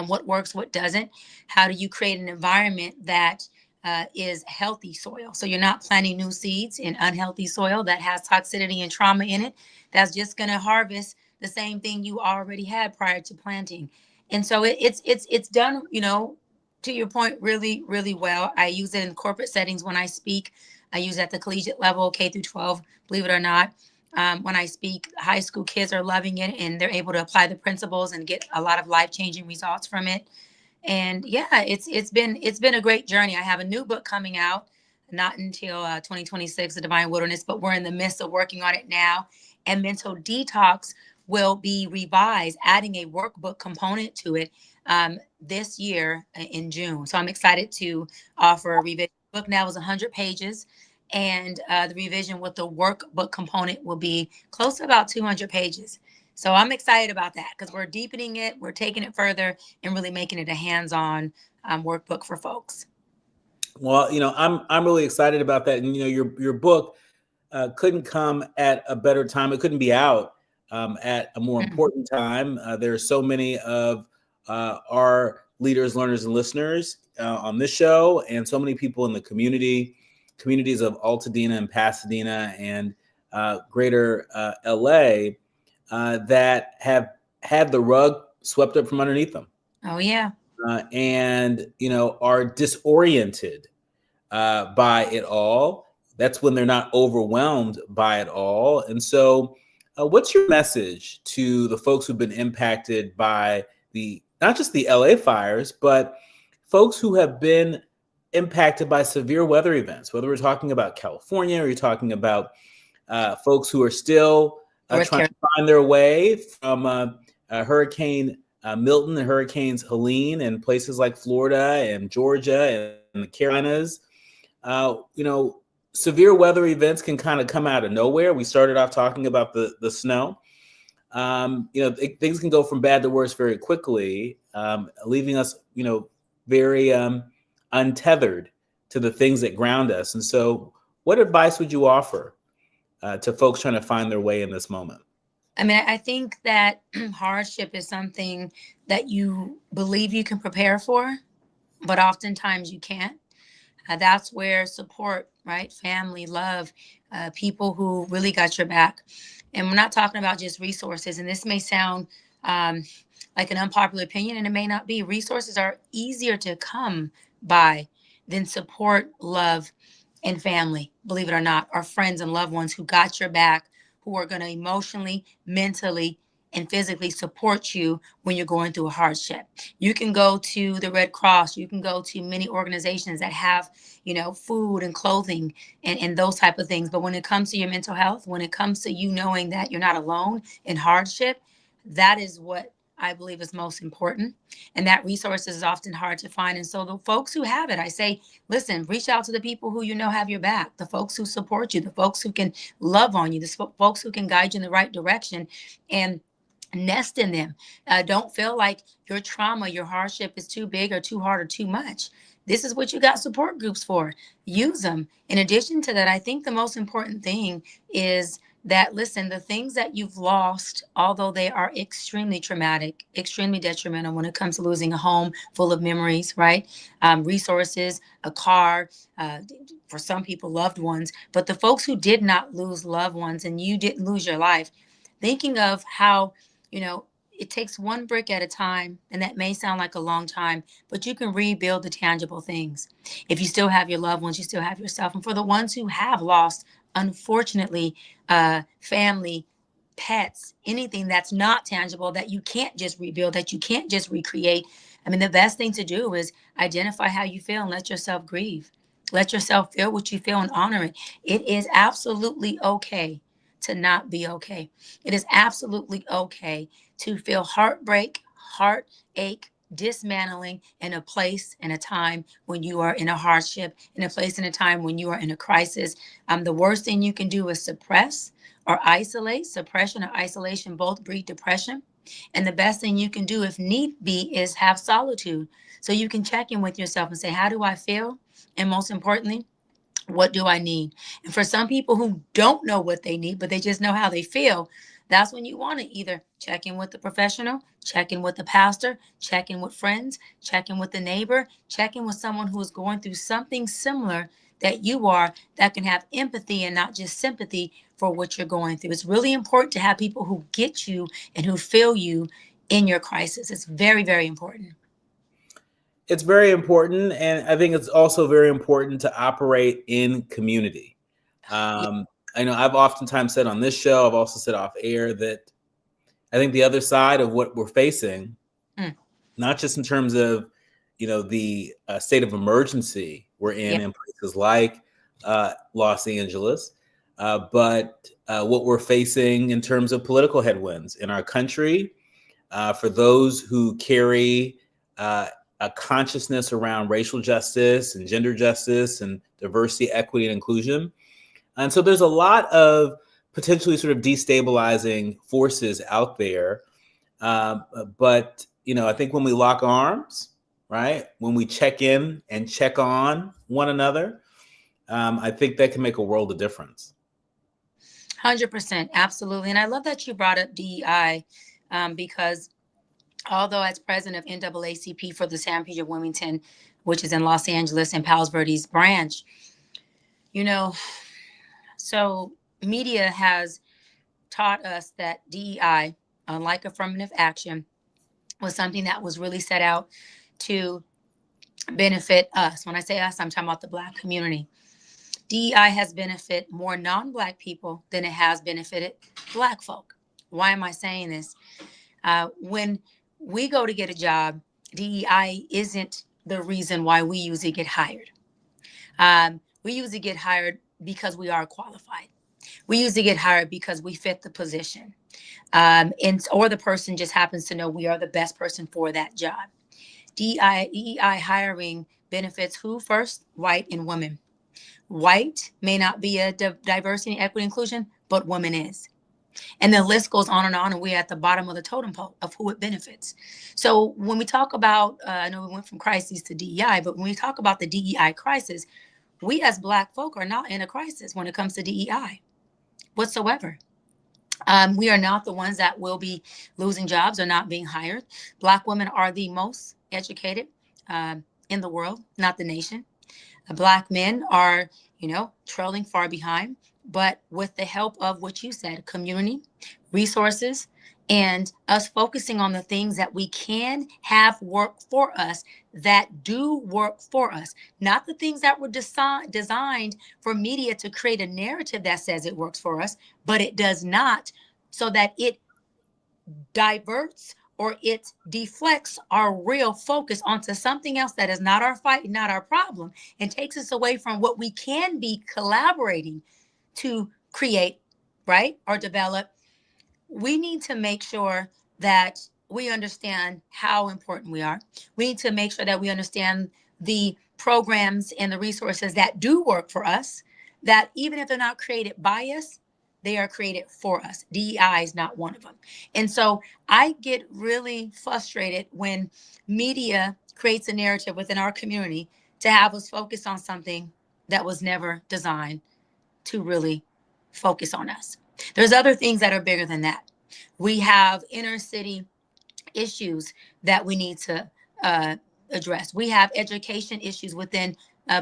what works, what doesn't? How do you create an environment that is healthy soil? So you're not planting new seeds in unhealthy soil that has toxicity and trauma in it. That's just going to harvest the same thing you already had prior to planting. And so it's done, to your point, really, really well. I use it in corporate settings when I speak. I use it at the collegiate level, K through 12, believe it or not. When I speak, high school kids are loving it and they're able to apply the principles and get a lot of life-changing results from it. And yeah, it's been a great journey. I have a new book coming out, not until 2026, The Divine Wilderness, but we're in the midst of working on it now. And Mental Detox will be revised, adding a workbook component to it this year in June. So I'm excited to offer a revision. The book now is 100 pages. And the revision with the workbook component will be close to about 200 pages. So I'm excited about that because we're deepening it, we're taking it further, and really making it a hands-on workbook for folks. Well, I'm really excited about that, and your book couldn't come at a better time. It couldn't be out at a more important time. There are so many of our leaders, learners, and listeners on this show, and so many people in the communities of Altadena and Pasadena and greater LA that have had the rug swept up from underneath them. Oh, yeah. And, are disoriented by it all. That's when they're not overwhelmed by it all. And so what's your message to the folks who've been impacted by not just the LA fires, but folks who have been impacted by severe weather events, whether we're talking about California or you're talking about folks who are still trying to find their way from Hurricane Milton and Hurricanes Helene and places like Florida and Georgia and the Carolinas. Severe weather events can kind of come out of nowhere. We started off talking about the snow. Things can go from bad to worse very quickly, leaving us, very untethered to the things that ground us. And so what advice would you offer to folks trying to find their way in this moment? I mean, I think that hardship is something that you believe you can prepare for, but oftentimes you can't. That's where support, right? Family, love, people who really got your back. And we're not talking about just resources. And this may sound like an unpopular opinion, and it may not be. Resources are easier to come by than support, love, and family, believe it or not, our friends and loved ones who got your back, who are going to emotionally, mentally, and physically support you when you're going through a hardship. You can go to the Red Cross. You can go to many organizations that have, food and clothing and those type of things. But when it comes to your mental health, when it comes to you knowing that you're not alone in hardship, that is what I believe is most important. And that resource is often hard to find. And so the folks who have it, I say, listen, reach out to the people who you know have your back, the folks who support you, the folks who can love on you, the folks who can guide you in the right direction, and nest in them. Don't feel like your trauma, your hardship is too big or too hard or too much. This is what you got support groups for. Use them. In addition to that, I think the most important thing is that, listen, the things that you've lost, although they are extremely traumatic, extremely detrimental when it comes to losing a home full of memories, right? Resources, a car, for some people, loved ones. But the folks who did not lose loved ones and you didn't lose your life, thinking of how, it takes one brick at a time, and that may sound like a long time, but you can rebuild the tangible things. If you still have your loved ones, you still have yourself. And for the ones who have lost, unfortunately, family, pets, anything that's not tangible, that you can't just rebuild, that you can't just recreate. I mean, the best thing to do is identify how you feel and let yourself grieve. Let yourself feel what you feel and honor it. It is absolutely okay to not be okay. It is absolutely okay to feel heartbreak, heartache, dismantling in a place and a time when you are in a hardship, in a place and a time when you are in a crisis. The worst thing you can do is suppress or isolate. Suppression or isolation both breed depression. And the best thing you can do, if need be, is have solitude. So you can check in with yourself and say, how do I feel? And most importantly, what do I need? And for some people who don't know what they need, but they just know how they feel, that's when you want to either check in with the professional, check in with the pastor, check in with friends, check in with the neighbor, check in with someone who is going through something similar that you are, that can have empathy and not just sympathy for what you're going through. It's really important to have people who get you and who feel you in your crisis. It's very, very important. It's very important, and I think it's also very important to operate in community. I know I've oftentimes said on this show, I've also said off air, that I think the other side of what we're facing, not just in terms of, the state of emergency we're in places like Los Angeles, but what we're facing in terms of political headwinds in our country, for those who carry a consciousness around racial justice and gender justice and diversity, equity, and inclusion. And so there's a lot of potentially sort of destabilizing forces out there. But, I think when we lock arms, right, when we check in and check on one another, I think that can make a world of difference. 100%. Absolutely. And I love that you brought up DEI because although as president of NAACP for the San Pedro Wilmington, which is in Los Angeles and Palos Verdes branch, so media has taught us that DEI, unlike affirmative action, was something that was really set out to benefit us. When I say us, I'm talking about the Black community. DEI has benefited more non-Black people than it has benefited Black folk. Why am I saying this? When we go to get a job, DEI isn't the reason why we usually get hired. We usually get hired because we are qualified. We usually get hired because we fit the position. Or the person just happens to know we are the best person for that job. DEI hiring benefits who first? White and women. White may not be a diversity, equity, inclusion, but women is. And the list goes on, and we're at the bottom of the totem pole of who it benefits. So when we talk about, I know we went from crises to DEI, but when we talk about the DEI crisis, we as Black folk are not in a crisis when it comes to DEI whatsoever. We are not the ones that will be losing jobs or not being hired. Black women are the most educated in the world, not the nation. Black men are, trailing far behind. But with the help of what you said, community, resources, and us focusing on the things that we can have work for us, that do work for us, not the things that were designed for media to create a narrative that says it works for us, but it does not, so that it diverts or it deflects our real focus onto something else that is not our fight, not our problem, and takes us away from what we can be collaborating to create, right, or develop. We need to make sure that we understand how important we are. We need to make sure that we understand the programs and the resources that do work for us, that even if they're not created by us, they are created for us. DEI is not one of them. And so I get really frustrated when media creates a narrative within our community to have us focus on something that was never designed to really focus on us. There's other things that are bigger than that. We have inner city issues that we need to address. We have education issues within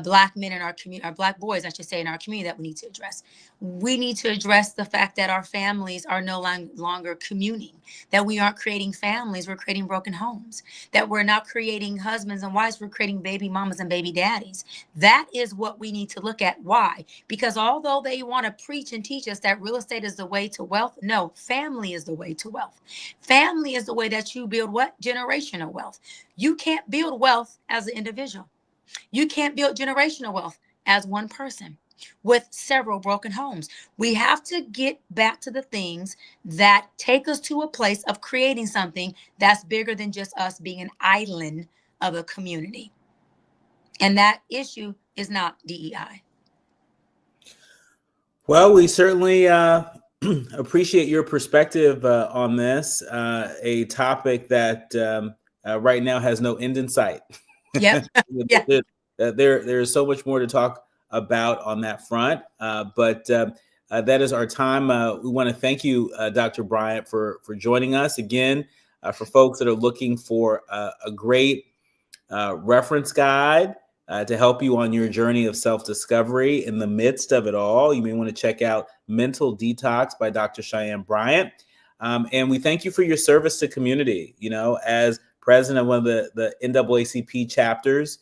Black men in our community, or Black boys, I should say, in our community that we need to address. We need to address the fact that our families are no longer communing, that we aren't creating families, we're creating broken homes, that we're not creating husbands and wives, we're creating baby mamas and baby daddies. That is what we need to look at. Why? Because although they want to preach and teach us that real estate is the way to wealth, no, family is the way to wealth. Family is the way that you build what? Generational wealth. You can't build wealth as an individual. You can't build generational wealth as one person with several broken homes. We have to get back to the things that take us to a place of creating something that's bigger than just us being an island of a community. And that issue is not DEI. Well, we certainly appreciate your perspective on this, a topic that right now has no end in sight. Yep. Yeah. There's so much more to talk about on that front, but that is our time. We want to thank you, Dr. Bryant, for joining us again. For folks that are looking for a great reference guide to help you on your journey of self-discovery in the midst of it all, you may want to check out Mental Detox by Dr. Cheyenne Bryant. And we thank you for your service to community, as president of one of the NAACP chapters.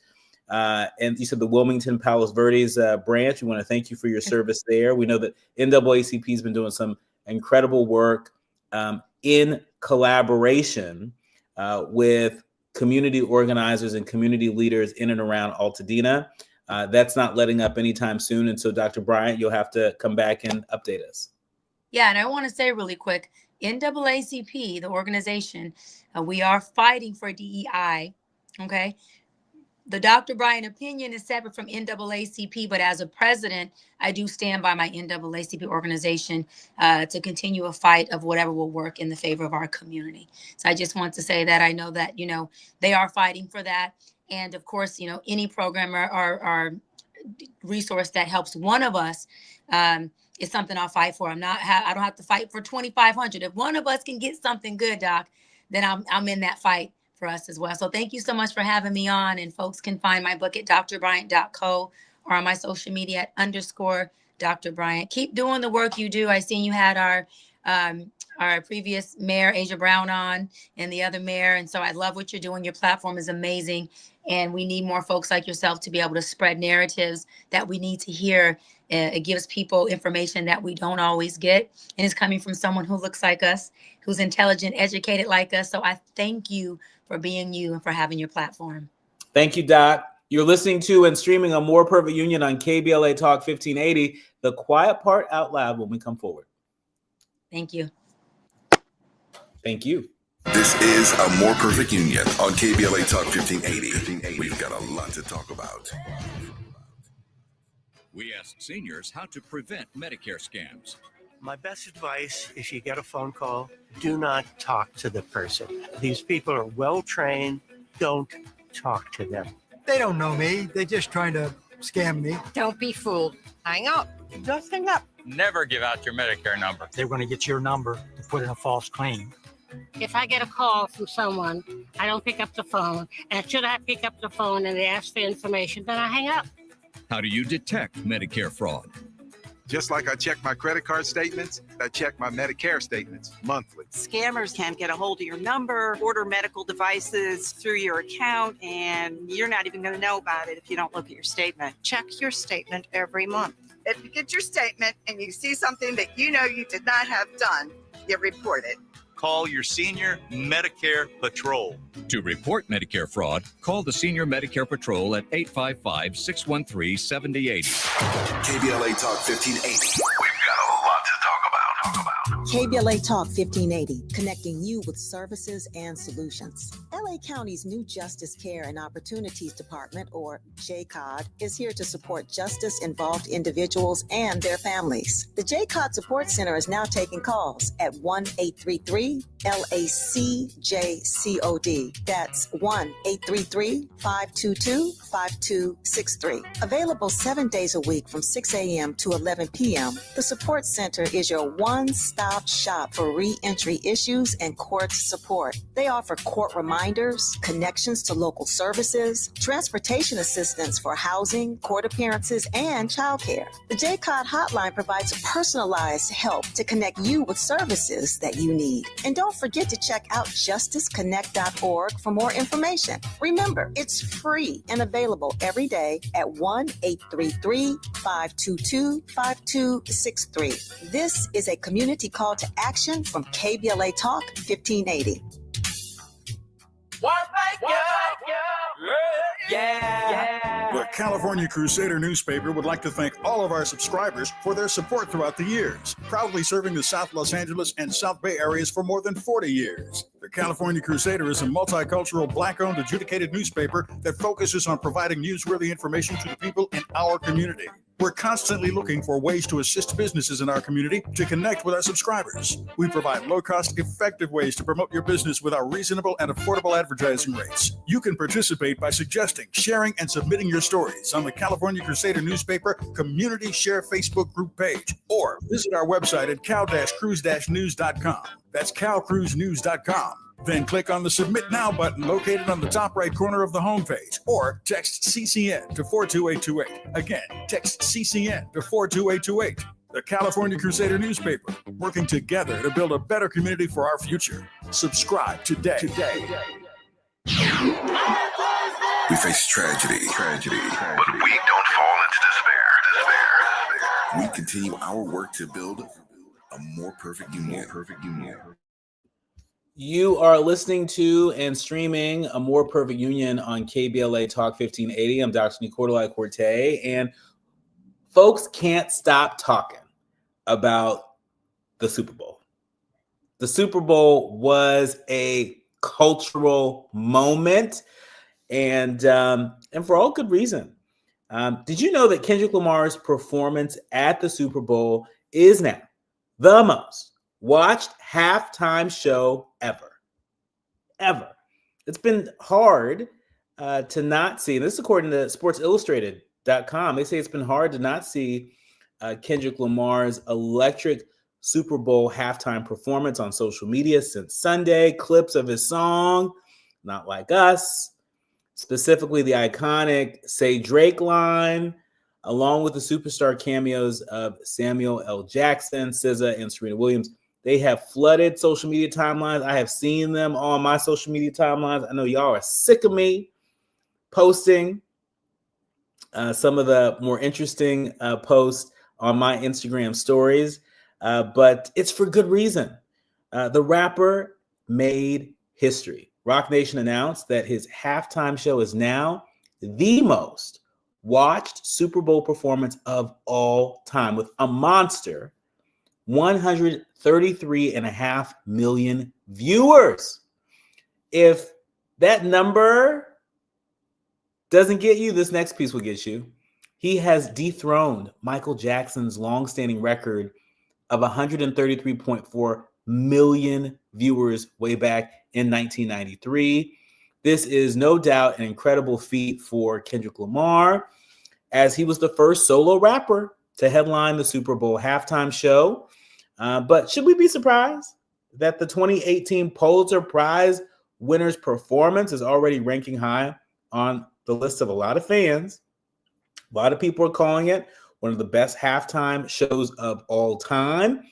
And you said the Wilmington Palos Verdes branch. We want to thank you for your service there. We know that NAACP has been doing some incredible work in collaboration with community organizers and community leaders in and around Altadena. That's not letting up anytime soon. And so, Dr. Bryant, you'll have to come back and update us. Yeah, and I want to say really quick, NAACP, the organization, we are fighting for DEI, okay? The Dr. Bryant opinion is separate from NAACP, but as a president, I do stand by my NAACP organization to continue a fight of whatever will work in the favor of our community. So I just want to say that I know that, they are fighting for that. And of course, any program or resource that helps one of us is something I'll fight for. I don't have to fight for 2,500. If one of us can get something good, Doc, then I'm in that fight for us as well. So thank you so much for having me on. And folks can find my book at drbryant.co or on my social media at _Dr. Bryant. Keep doing the work you do. I seen you had our previous mayor, Asia Brown, on, and the other mayor. And so I love what you're doing. Your platform is amazing. And we need more folks like yourself to be able to spread narratives that we need to hear. It gives people information that we don't always get. And it's coming from someone who looks like us, who's intelligent, educated like us. So I thank you for being you and for having your platform. Thank you, Doc. You're listening to and streaming a More Perfect Union on KBLA Talk 1580. The quiet part out loud when we come forward. Thank you. Thank you. This is a More Perfect Union on KBLA Talk 1580. We've got a lot to talk about. We asked seniors how to prevent Medicare scams. My best advice, if you get a phone call, do not talk to the person. These people are well-trained. Don't talk to them. They don't know me. They're just trying to scam me. Don't be fooled. Hang up. Just hang up. Never give out your Medicare number. They're going to get your number to put in a false claim. If I get a call from someone, I don't pick up the phone. And should I pick up the phone and they ask for information, then I hang up. How do you detect Medicare fraud? Just like I check my credit card statements, I check my Medicare statements monthly. Scammers can get a hold of your number, order medical devices through your account, and you're not even going to know about it if you don't look at your statement. Check your statement every month. If you get your statement and you see something that you know you did not have done, you report it. Call your senior Medicare Patrol. To report Medicare fraud, call the Senior Medicare Patrol at 855-613-7080. KBLA Talk 1580. We've got a lot to talk about. KBLA Talk 1580, connecting you with services and solutions. LA County's new Justice Care and Opportunities Department, or JCOD, is here to support justice-involved individuals and their families. The JCOD Support Center is now taking calls at 1-833-LACJCOD. That's 1-833-522-5263. Available 7 days a week from 6 a.m. to 11 p.m., the Support Center is your one-stop shop for re-entry issues and court support. They offer court reminders, connections to local services, transportation assistance for housing, court appearances, and childcare. The JCOD hotline provides personalized help to connect you with services that you need. And don't forget to check out justiceconnect.org for more information. Remember, it's free and available every day at 1-833-522-5263. This is a community call to action from KBLA Talk 1580. The California Crusader newspaper would like to thank all of our subscribers for their support throughout the years, proudly serving the South Los Angeles and South Bay areas for more than 40 years. The California Crusader is a multicultural, Black-owned, adjudicated newspaper that focuses on providing newsworthy information to the people in our community. We're constantly looking for ways to assist businesses in our community to connect with our subscribers. We provide low-cost, effective ways to promote your business with our reasonable and affordable advertising rates. You can participate by suggesting, sharing, and submitting your stories on the California Crusader newspaper Community Share Facebook group page, or visit our website at cal-cruise-news.com. That's calcruisenews.com. Then click on the Submit Now button located on the top right corner of the homepage, or text CCN to 42828. Again, text CCN to 42828. The California Crusader newspaper, working together to build a better community for our future. Subscribe today. We face tragedy, but we don't fall into despair. We continue our work to build a more perfect union. You are listening to and streaming A More Perfect Union on KBLA Talk 1580. I'm Dr. Nii-Quartelai, and folks can't stop talking about the Super Bowl. The Super Bowl was a cultural moment, and for all good reason. Did you know that Kendrick Lamar's performance at the Super Bowl is now the most watched halftime show ever? It's been hard to not see. This is according to SportsIllustrated.com. They say it's been hard to not see Kendrick Lamar's electric Super Bowl halftime performance on social media since Sunday. Clips of his song, Not Like Us, specifically the iconic Say Drake line, along with the superstar cameos of Samuel L. Jackson, SZA, and Serena Williams. They have flooded social media timelines. I have seen them on my social media timelines. I know y'all are sick of me posting some of the more interesting posts on my Instagram stories, but it's for good reason. The rapper made history. Roc Nation announced that his halftime show is now the most watched Super Bowl performance of all time, with a monster 133.5 million viewers. If that number doesn't get you, this next piece will get you. He has dethroned Michael Jackson's longstanding record of 133.4 million viewers way back in 1993. This is no doubt an incredible feat for Kendrick Lamar, as he was the first solo rapper to headline the Super Bowl halftime show. But should we be surprised that the 2018 Pulitzer Prize winner's performance is already ranking high on the list of a lot of fans? A lot of people are calling it one of the best halftime shows of all time.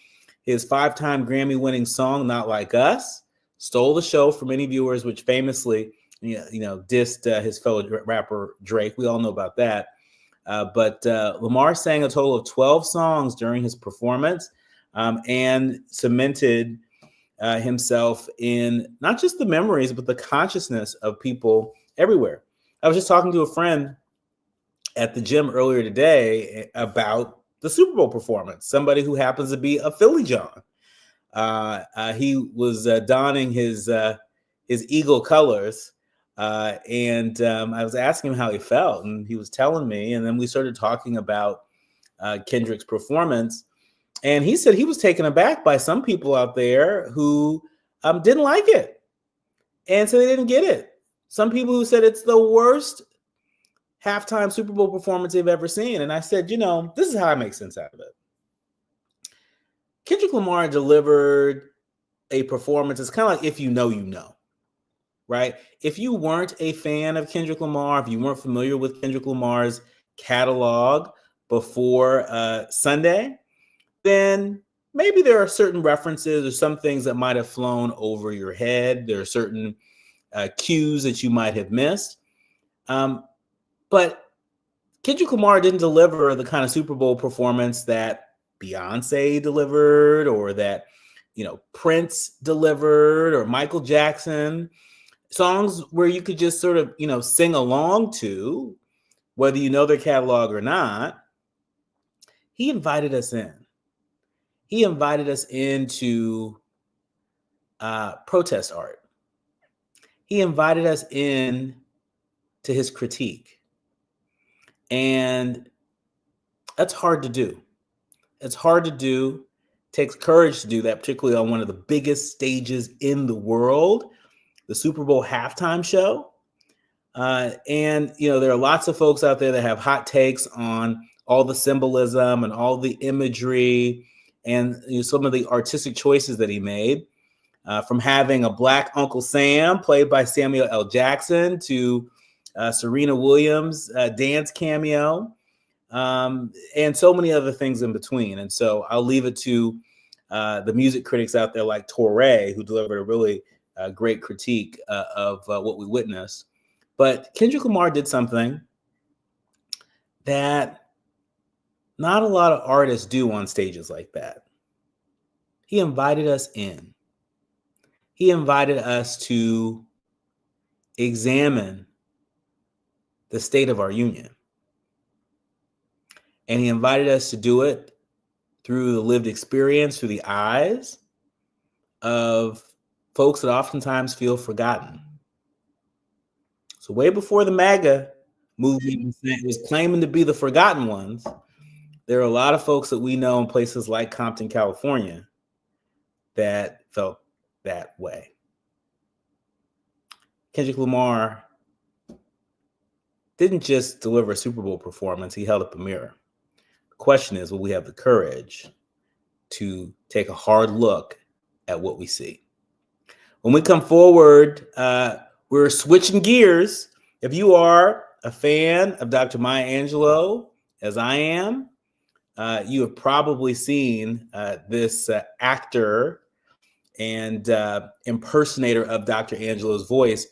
His 5-time Grammy-winning song, Not Like Us, stole the show for many viewers, which famously, dissed his fellow rapper Drake. We all know about that. But Lamar sang a total of 12 songs during his performance, and cemented himself in not just the memories, but the consciousness of people everywhere. I was just talking to a friend at the gym earlier today about the Super Bowl performance, somebody who happens to be a Philly John. he was donning his Eagle colors. And I was asking him how he felt, and he was telling me. And then we started talking about Kendrick's performance. And he said he was taken aback by some people out there who didn't like it. And so they didn't get it. Some people who said it's the worst halftime Super Bowl performance they've ever seen. And I said, this is how I make sense out of it. Kendrick Lamar delivered a performance. It's kind of like if you know, right? If you weren't a fan of Kendrick Lamar, if you weren't familiar with Kendrick Lamar's catalog before Sunday, then maybe there are certain references or some things that might have flown over your head. There are certain cues that you might have missed. But Kendrick Lamar didn't deliver the kind of Super Bowl performance that Beyonce delivered, or that, Prince delivered, or Michael Jackson. Songs where you could just sort of, sing along to, whether you know their catalog or not. He invited us in. He invited us into protest art. He invited us in to his critique. And that's hard to do. It's hard to do. It takes courage to do that, particularly on one of the biggest stages in the world, the Super Bowl halftime show. And there are lots of folks out there that have hot takes on all the symbolism and all the imagery and some of the artistic choices that he made, from having a Black Uncle Sam played by Samuel L. Jackson to Serena Williams' dance cameo, and so many other things in between. And so I'll leave it to the music critics out there like Torre, who delivered a really great critique of what we witnessed. But Kendrick Lamar did something that not a lot of artists do on stages like that. He invited us in. He invited us to examine the state of our union. And he invited us to do it through the lived experience, through the eyes of folks that oftentimes feel forgotten. So way before the MAGA movement was claiming to be the forgotten ones, there are a lot of folks that we know in places like Compton, California, that felt that way. Kendrick Lamar didn't just deliver a Super Bowl performance, he held up a mirror. The question is, will we have the courage to take a hard look at what we see? When we come forward, we're switching gears. If you are a fan of Dr. Maya Angelou, as I am, you have probably seen this actor and impersonator of Dr. Angelou's voice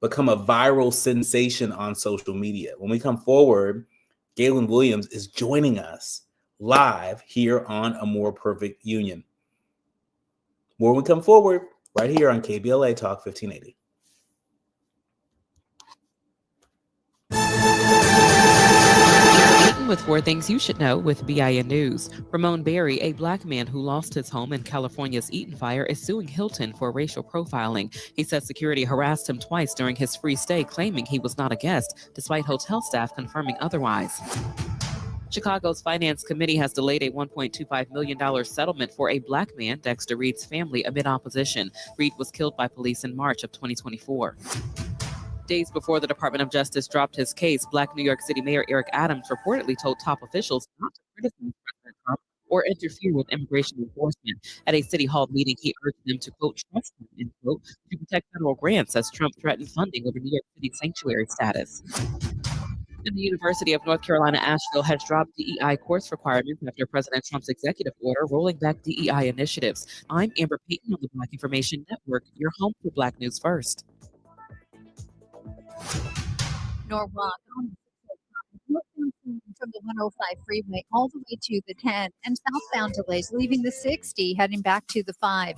become a viral sensation on social media. When we come forward, Galen Williams is joining us live here on A More Perfect Union. More when we come forward, right here on KBLA Talk 1580. With 4 Things You Should Know with BIN News. Ramon Berry, a Black man who lost his home in California's Eaton fire, is suing Hilton for racial profiling. He says security harassed him twice during his free stay, claiming he was not a guest, despite hotel staff confirming otherwise. Chicago's Finance Committee has delayed a $1.25 million settlement for a Black man, Dexter Reed's family, amid opposition. Reed was killed by police in March of 2024. Days before the Department of Justice dropped his case, Black New York City Mayor Eric Adams reportedly told top officials not to criticize President Trump or interfere with immigration enforcement. At a City Hall meeting, he urged them to, quote, trust him, end quote, to protect federal grants as Trump threatened funding over New York City's sanctuary status. And the University of North Carolina, Asheville has dropped DEI course requirements after President Trump's executive order rolling back DEI initiatives. I'm Amber Payton on the Black Information Network, your home for Black News First. Norwalk from the 105 freeway all the way to the 10, and southbound delays leaving the 60 heading back to the 5.